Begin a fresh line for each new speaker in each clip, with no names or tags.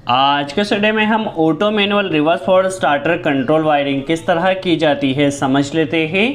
आज के स्टडी में हम auto manual reverse forward starter control wiring किस तरह की जाती है समझ लेते हैं।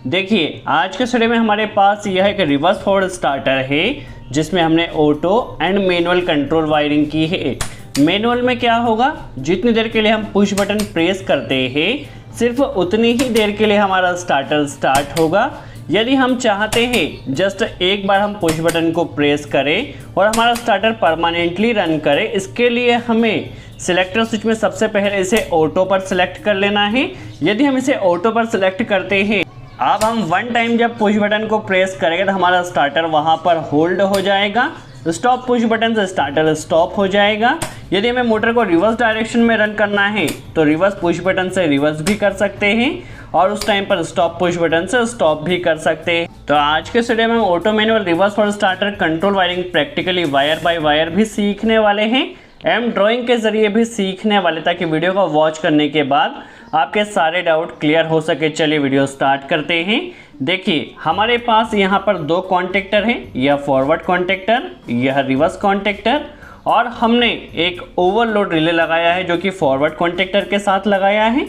देखिए आज के स्टडी में हमारे पास यह एक रिवर्स फॉरवर्ड स्टार्टर है जिसमें हमने auto and manual control wiring की है। मैनुअल में क्या होगा, जितनी देर के लिए हम पुश बटन प्रेस करते हैं सिर्फ उतनी ही देर के लिए हमारा स्टार्टर स्टार्ट होगा। यदि हम चाहते हैं जस्ट एक बार हम पुश बटन को प्रेस करें और हमारा स्टार्टर परमानेंटली रन करे, इसके लिए हमें सिलेक्टर स्विच में सबसे पहले इसे ऑटो पर सिलेक्ट कर लेना है। यदि हम इसे ऑटो पर सिलेक्ट करते हैं, अब हम वन टाइम जब पुश बटन को प्रेस करेंगे तो हमारा स्टार्टर वहां पर होल्ड हो जाएगा। स्टॉप पुश बटन से स्टार्टर स्टॉप हो जाएगा। यदि हमें मोटर को रिवर्स डायरेक्शन में रन करना है तो रिवर्स पुश बटन से रिवर्स भी कर सकते हैं और उस टाइम पर स्टॉप पुश बटन से स्टॉप भी कर सकते हैं। तो आज के स्टडी में हम auto manual reverse for starter control wiring practically wire by wire भी सीखने वाले हैं एवं ड्राइंग के जरिए भी सीखने वाले, ताकि वीडियो को वॉच करने के बाद आपके सारे डाउट क्लियर हो सके। चलिए वीडियो स्टार्ट करते हैं। देखिए हमारे पास यहाँ पर दो कॉन्टेक्टर हैं, यह फॉरवर्ड कॉन्टेक्टर, यह रिवर्स कॉन्टेक्टर, और हमने एक ओवरलोड रिले लगाया है जो कि फॉरवर्ड कॉन्टेक्टर के साथ लगाया है।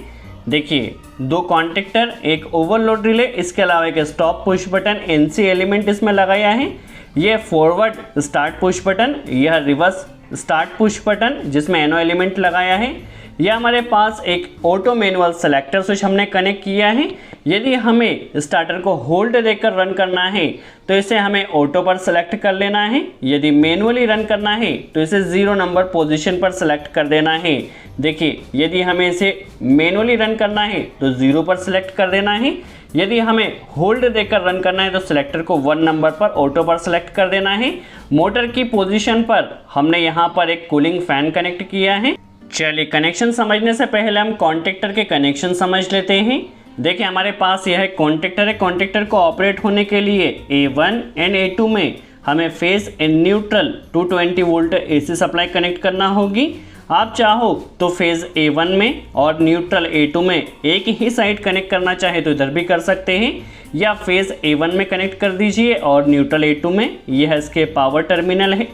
देखिए दो कॉन्टेक्टर, एक ओवरलोड रिले, इसके अलावा एक stop push button NC element इसमें लगाया है। यह फॉरवर्ड स्टार्ट पुश बटन, यह रिवर्स स्टार्ट पुश बटन जिसमें एनो एलिमेंट लगाया है। यह हमारे पास एक ऑटो मैनुअल सेलेक्टर स्विच हमने कनेक्ट किया है। यदि हमें स्टार्टर को होल्ड देकर रन करना है तो इसे हमें ऑटो पर सेलेक्ट कर लेना है। यदि मैनुअली रन करना है तो इसे 0 नंबर पोजीशन पर सेलेक्ट कर देना है। देखिए यदि हमें इसे मैनुअली रन करना है तो 0 पर सेलेक्ट कर देना है। यदि हमें होल्ड देकर रन करना है तो सिलेक्टर को 1 नंबर पर ऑटो पर सेलेक्ट कर देना है। मोटर की पोजीशन पर हमने यहाँ पर एक कूलिंग फैन कनेक्ट किया है। चलिए कनेक्शन समझने से पहले हम कॉन्टेक्टर के कनेक्शन समझ लेते हैं। देखिए हमारे पास यह कॉन्टेक्टर है। कॉन्टेक्टर को ऑपरेट होने के लिए A1 एंड A2 में हमें face and neutral 220 volt AC supply connect करना होगी। आप चाहो तो फेज A1 में और न्यूट्रल A2 में एक ही साइड कनेक्ट करना चाहे तो इधर भी कर सकते हैं, या फेज A1 में कनेक्ट कर दीजिए और न्यूट्रल A2 में। यह इसके पावर टर्मिनल है।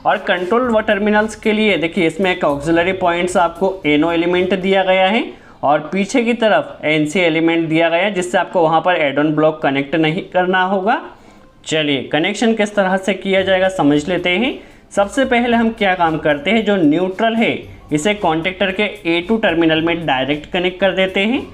और कंट्रोल व टर्मिनल्स के लिए देखिए इसमें एक ऑक्सिलरी पॉइंट्स आपको एनो एलिमेंट दिया गया है और पीछे की तरफ एनसी एलिमेंट दिया गया है, जिससे आपको वहां पर एड ऑन ब्लॉक कनेक्ट नहीं करना होगा। चलिए कनेक्शन किस तरह से किया जाएगा समझ लेते हैं। सबसे पहले हम क्या काम करते हैं, जो न्यूट्रल है इसे कॉन्टेक्टर के A2 टर्मिनल में डायरेक्ट कनेक्ट कर देते हैं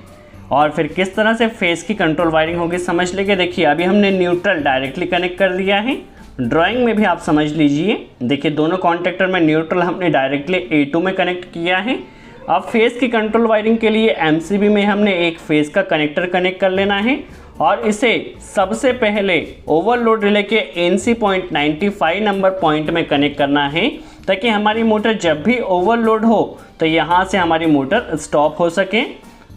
और फिर किस तरह से फेस की कंट्रोल वायरिंग होगी समझ लेंगे। देखिए अभी हमने न्यूट्रल डायरेक्टली कनेक्ट कर दिया है, ड्राइंग में भी आप समझ लीजिए। देखिए दोनों कॉन्टेक्टर में न्यूट्रल हमने डायरेक्टली A2 में कनेक्ट किया है। अब फेस की कंट्रोल वायरिंग के लिए MCB में हमने एक फेस का कनेक्टर कनेक्ट कर लेना है और इसे सबसे पहले ओवरलोड रिले के NC पॉइंट 95 नंबर पॉइंट में कनेक्ट करना है, ताकि हमारी मोटर जब भी ओवरलोड हो तो यहाँ से हमारी मोटर स्टॉप हो सके।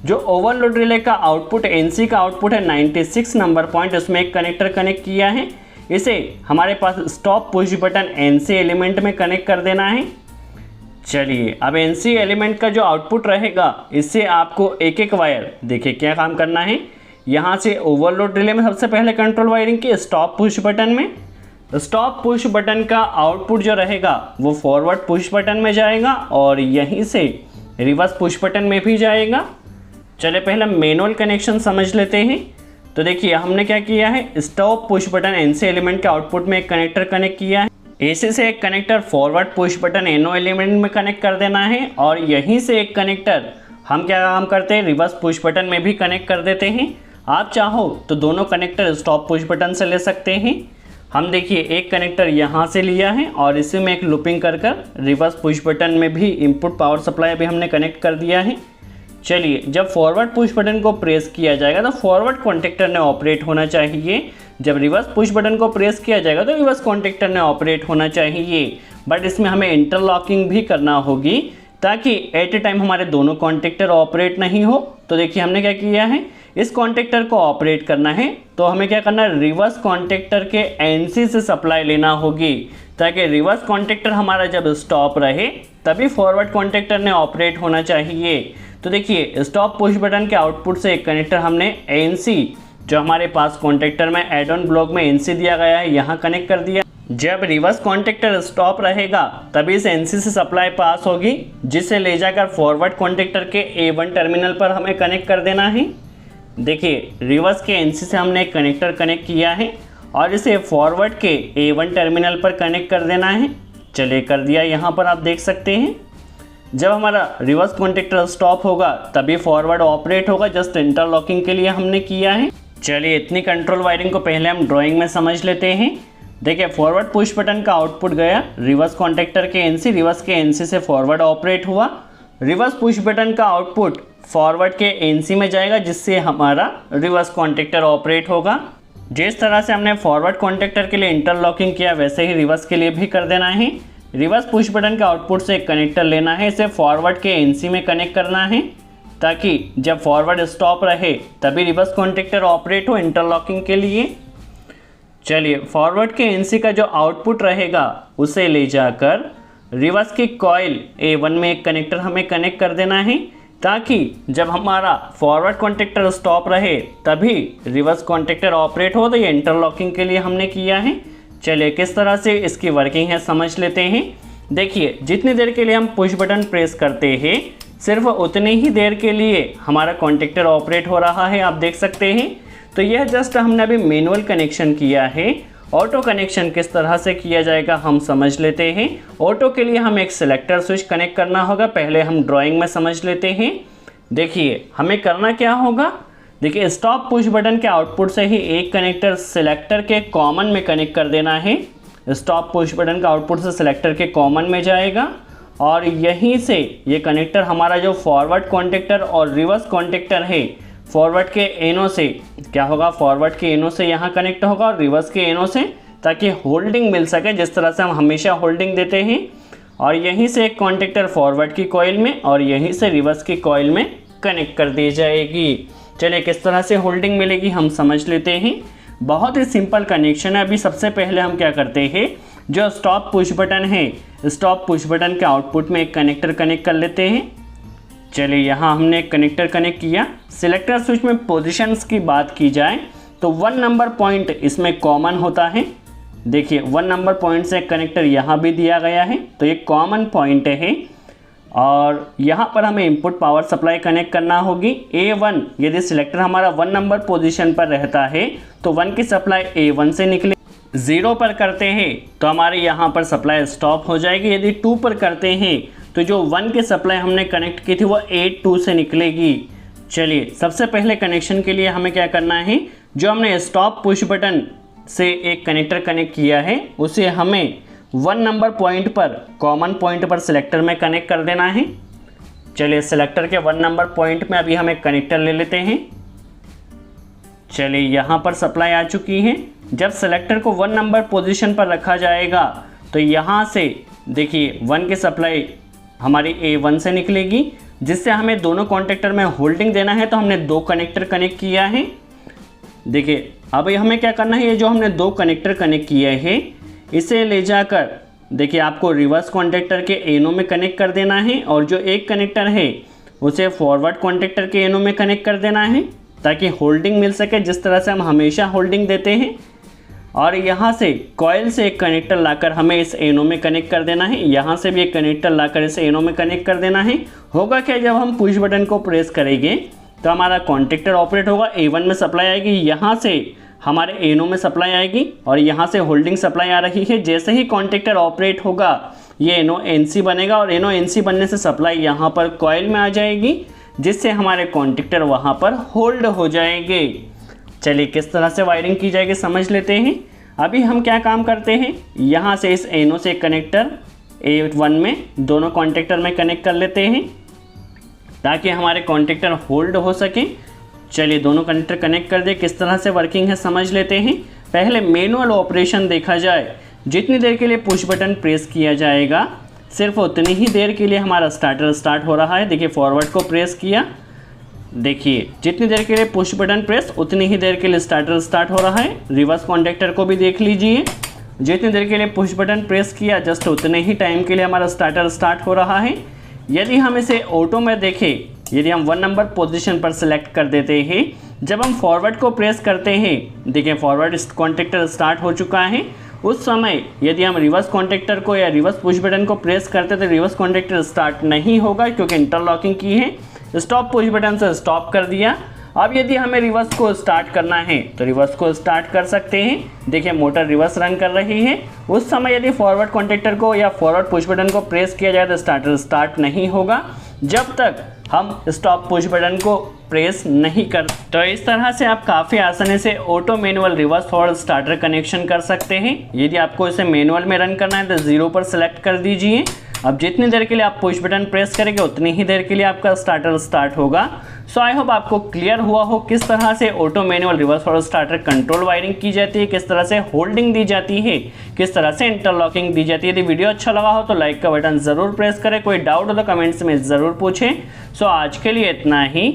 जो ओवरलोड रिले का आउटपुट NC का आउटपुट है 96 नंबर पॉइंट, उसमें एक कनेक्टर कनेक्ट किया है। इसे हमारे पास stop push button NC element में कनेक्ट कर देना है। चलिए अब NC एलिमेंट का जो आउटपुट रहेगा इससे आपको एक एक वायर देखिए क्या काम करना है। यहाँ से ओवरलोड रिले में सबसे पहले कंट्रोल वायरिंग की स्टॉप पुश बटन में। स्टॉप पुश बटन का आउटपुट जो रहेगा वो फॉरवर्ड पुश बटन में जाएगा और यहीं से रिवर्स पुश बटन में भी जाएगा। चलिए पहले मैनुअल कनेक्शन समझ लेते हैं। तो देखिए हमने क्या किया है, stop push button NC element के आउटपुट में एक कनेक्टर कनेक्ट किया है। AC से एक connector forward push button NO element में कनेक्ट कर देना है और यहीं से एक कनेक्टर हम क्या काम करते हैं, रिवर्स पुश बटन में भी कनेक्ट कर देते हैं। आप चाहो तो दोनों कनेक्टर स्टॉप पुश बटन से ले सकते हैं। हम देखिए एक कनेक्टर यहाँ से लिया है और इसी में एक लूपिंग कर रिवर्स पुश बटन में भी इनपुट पावर सप्लाई भी हमने कनेक्ट कर दिया है। चलिए जब फॉरवर्ड पुश बटन को प्रेस किया जाएगा तो फॉरवर्ड कॉन्टेक्टर ने ऑपरेट होना चाहिए। जब रिवर्स पुश बटन को प्रेस किया जाएगा तो रिवर्स कॉन्टेक्टर ने ऑपरेट होना चाहिए। बट इसमें हमें इंटरलॉकिंग भी करना होगी ताकि एट ए टाइम हमारे दोनों कॉन्टेक्टर ऑपरेट नहीं हो। तो देखिए हमने क्या किया है, इस कॉन्टेक्टर को ऑपरेट करना है तो हमें क्या करना है, रिवर्स कॉन्टेक्टर के NC से सप्लाई लेना होगी, ताकि रिवर्स कॉन्टेक्टर हमारा जब स्टॉप रहे तभी फॉरवर्ड कॉन्टेक्टर ने ऑपरेट होना चाहिए। तो देखिए स्टॉप पुश बटन के आउटपुट से एक कनेक्टर हमने NC जो हमारे पास कॉन्टेक्टर में एड ऑन ब्लॉक में NC दिया गया है यहाँ कनेक्ट कर दिया। जब रिवर्स कॉन्टेक्टर स्टॉप रहेगा तभी इस एनसी से सप्लाई पास होगी, जिसे ले जाकर फॉरवर्ड कॉन्टेक्टर के A1 टर्मिनल पर हमें कनेक्ट कर देना है। देखिए रिवर्स के एनसी से हमने एक कनेक्टर कनेक्ट किया है और इसे फॉरवर्ड के A1 टर्मिनल पर कनेक्ट कर देना है। चलिए कर दिया, यहाँ पर आप देख सकते हैं। जब हमारा रिवर्स कॉन्टेक्टर स्टॉप होगा तभी फॉरवर्ड ऑपरेट होगा, जस्ट इंटरलॉकिंग के लिए हमने किया है। चलिए इतनी कंट्रोल वायरिंग को पहले हम ड्राइंग में समझ लेते हैं। देखिए फॉरवर्ड पुश बटन का आउटपुट गया रिवर्स कॉन्टेक्टर के एनसी, रिवर्स के एनसी से फॉरवर्ड ऑपरेट हुआ। रिवर्स पुश बटन का आउटपुट फॉरवर्ड के एनसी में जाएगा, जिससे हमारा रिवर्स कॉन्टेक्टर ऑपरेट होगा। जिस तरह से हमने फॉरवर्ड कॉन्टेक्टर के लिए इंटरलॉकिंग किया वैसे ही रिवर्स के लिए भी कर देना है। रिवर्स पुश बटन का आउटपुट से एक कनेक्टर लेना है, इसे फॉरवर्ड के एनसी में कनेक्ट करना है ताकि जब फॉरवर्ड स्टॉप रहे तभी रिवर्स कॉन्टेक्टर ऑपरेट हो इंटरलॉकिंग के लिए। चलिए फॉरवर्ड के एनसी का जो आउटपुट रहेगा उसे ले जाकर रिवर्स की कॉइल A1 में एक कनेक्टर हमें कनेक्ट कर देना है ताकि जब हमारा फॉरवर्ड कॉन्टेक्टर स्टॉप रहे तभी रिवर्स कॉन्टेक्टर ऑपरेट हो। तो ये इंटरलॉकिंग के लिए हमने किया है। चलिए किस तरह से इसकी वर्किंग है समझ लेते हैं। देखिए जितनी देर के लिए हम पुश बटन प्रेस करते हैं सिर्फ उतनी ही देर के लिए हमारा कॉन्टेक्टर ऑपरेट हो रहा है, आप देख सकते हैं। तो यह जस्ट हमने अभी मैनुअल कनेक्शन किया है। ऑटो कनेक्शन किस तरह से किया जाएगा हम समझ लेते हैं। ऑटो के लिए हम एक सिलेक्टर स्विच कनेक्ट करना होगा, पहले हम ड्राइंग में समझ लेते हैं। देखिए हमें करना क्या होगा, देखिए स्टॉप पुश बटन के आउटपुट से ही एक कनेक्टर सिलेक्टर के कॉमन में कनेक्ट कर देना है। स्टॉप पुश बटन का आउटपुट से सिलेक्टर के कॉमन में जाएगा और यहीं से ये कनेक्टर हमारा जो फॉरवर्ड कॉन्टेक्टर और रिवर्स कॉन्टेक्टर है फॉरवर्ड के एनो से क्या होगा, फॉरवर्ड के एनो से यहाँ कनेक्ट होगा और रिवर्स के एनो से, ताकि होल्डिंग मिल सके जिस तरह से हम हमेशा होल्डिंग देते हैं। और यहीं से एक कॉन्टेक्टर फॉरवर्ड की कॉइल में और यहीं से रिवर्स की कॉइल में कनेक्ट कर दी जाएगी। चलिए किस तरह से होल्डिंग मिलेगी हम समझ लेते हैं। बहुत ही सिंपल कनेक्शन है। अभी सबसे पहले हम क्या करते हैं, जो स्टॉप पुश बटन है स्टॉप पुश बटन के आउटपुट में एक कनेक्टर कनेक्ट कर लेते हैं। चलिए यहाँ हमने एक कनेक्टर कनेक्ट किया। सिलेक्टर स्विच में पोजीशंस की बात की जाए तो 1 नंबर पॉइंट इसमें कॉमन होता है। देखिए 1 नंबर पॉइंट से एक कनेक्टर यहाँ भी दिया गया है, तो ये कॉमन पॉइंट है। और यहाँ पर हमें इनपुट पावर सप्लाई कनेक्ट करना होगी A1। यदि सिलेक्टर हमारा 1 नंबर पोजीशन पर रहता है तो 1 की सप्लाई A1 से निकले। 0 पर करते हैं तो हमारे यहाँ पर सप्लाई स्टॉप हो जाएगी। यदि 2 पर करते हैं तो जो 1 की सप्लाई हमने कनेक्ट की थी वो A2 से निकलेगी। चलिए सबसे पहले कनेक्शन के लिए हमें क्या करना है, जो हमने स्टॉप पुश बटन से एक कनेक्टर कनेक्ट किया है उसे हमें 1 नंबर पॉइंट पर कॉमन पॉइंट पर सिलेक्टर में कनेक्ट कर देना है। चलिए सिलेक्टर के 1 नंबर पॉइंट में अभी हम एक कनेक्टर ले लेते हैं। चलिए यहाँ पर सप्लाई आ चुकी है। जब सिलेक्टर को 1 नंबर पोजीशन पर रखा जाएगा तो यहाँ से देखिए 1 की सप्लाई हमारी A1 से निकलेगी, जिससे हमें दोनों कॉन्टेक्टर में होल्डिंग देना है। तो हमने 2 कनेक्टर कनेक्ट किया है। देखिए अब हमें क्या करना है, ये जो हमने 2 कनेक्टर कनेक्ट किए हैं इसे ले जाकर देखिए आपको रिवर्स कॉन्टेक्टर के एनो में कनेक्ट कर देना है और जो एक कनेक्टर है उसे फॉरवर्ड कॉन्टेक्टर के एनो में कनेक्ट कर देना है ताकि होल्डिंग मिल सके जिस तरह से हम हमेशा होल्डिंग देते हैं। और यहाँ से कॉइल से एक कनेक्टर लाकर हमें इस एनो में कनेक्ट कर देना है। यहाँ से भी एक कनेक्टर लाकर इस एनो में कनेक्ट कर देना है। होगा क्या, जब हम पुश बटन को प्रेस करेंगे तो हमारा कॉन्टेक्टर ऑपरेट होगा, A1 में सप्लाई आएगी, यहाँ से हमारे एनो में सप्लाई आएगी और यहाँ से होल्डिंग सप्लाई आ रही है। जैसे ही कॉन्टेक्टर ऑपरेट होगा ये एनो NC बनेगा और एनो NC बनने से सप्लाई यहाँ पर कॉइल में आ जाएगी, जिससे हमारे कॉन्टेक्टर वहाँ पर होल्ड हो जाएंगे। चलिए किस तरह से वायरिंग की जाएगी समझ लेते हैं। अभी हम क्या काम करते हैं, यहाँ से इस एनो से कनेक्टर A1 में दोनों कॉन्टेक्टर में कनेक्ट कर लेते हैं ताकि हमारे कॉन्टेक्टर होल्ड हो सके। चलिए दोनों कनेक्टर कनेक्ट कर दे। किस तरह से वर्किंग है समझ लेते हैं। पहले मैनुअल ऑपरेशन देखा जाए, जितनी देर के लिए पुश बटन प्रेस किया जाएगा सिर्फ उतनी ही देर के लिए हमारा स्टार्टर स्टार्ट हो रहा है। देखिए फॉरवर्ड को प्रेस किया, देखिए जितनी देर के लिए पुश बटन प्रेस उतनी ही देर के लिए स्टार्टर स्टार्ट हो रहा है। रिवर्स कॉन्टेक्टर को भी देख लीजिए, जितनी देर के लिए पुश बटन प्रेस किया जस्ट उतने ही टाइम के लिए हमारा स्टार्टर स्टार्ट हो रहा है। यदि हम इसे ऑटो में देखें, यदि हम 1 नंबर पोजीशन पर सेलेक्ट कर देते हैं, जब हम फॉरवर्ड को प्रेस करते हैं देखिए फॉरवर्ड कॉन्टेक्टर स्टार्ट हो चुका है उस समय यदि हम रिवर्स कॉन्टैक्टर को या रिवर्स पुश बटन को प्रेस करते तो रिवर्स कॉन्टैक्टर स्टार्ट नहीं होगा क्योंकि इंटरलॉकिंग की है। स्टॉप पुश बटन से स्टॉप कर दिया। अब यदि हमें रिवर्स को स्टार्ट करना है तो रिवर्स को स्टार्ट कर सकते हैं। देखिए मोटर रिवर्स रन कर रही है। उस समय यदि फॉरवर्ड कॉन्टैक्टर को या फॉरवर्ड पुश बटन को प्रेस किया जाए तो स्टार्टर स्टार्ट नहीं होगा जब तक हम स्टॉप पुश बटन को प्रेस नहीं कर। तो इस तरह से आप काफ़ी आसानी से auto manual reverse forward starter connection कर सकते हैं। यदि आपको इसे मैनुअल में रन करना है तो 0 पर सेलेक्ट कर दीजिए। अब जितनी देर के लिए आप पुश बटन प्रेस करेंगे उतनी ही देर के लिए आपका स्टार्टर स्टार्ट होगा। सो आई होप आपको क्लियर हुआ हो किस तरह से auto manual reverse forward starter control wiring की जाती है, किस तरह से होल्डिंग दी जाती है, किस तरह से इंटरलॉकिंग दी जाती है। यदि वीडियो अच्छा लगा हो तो लाइक का बटन ज़रूर प्रेस करें। कोई डाउट हो तो कमेंट्स में ज़रूर पूछें। सो आज के लिए इतना ही।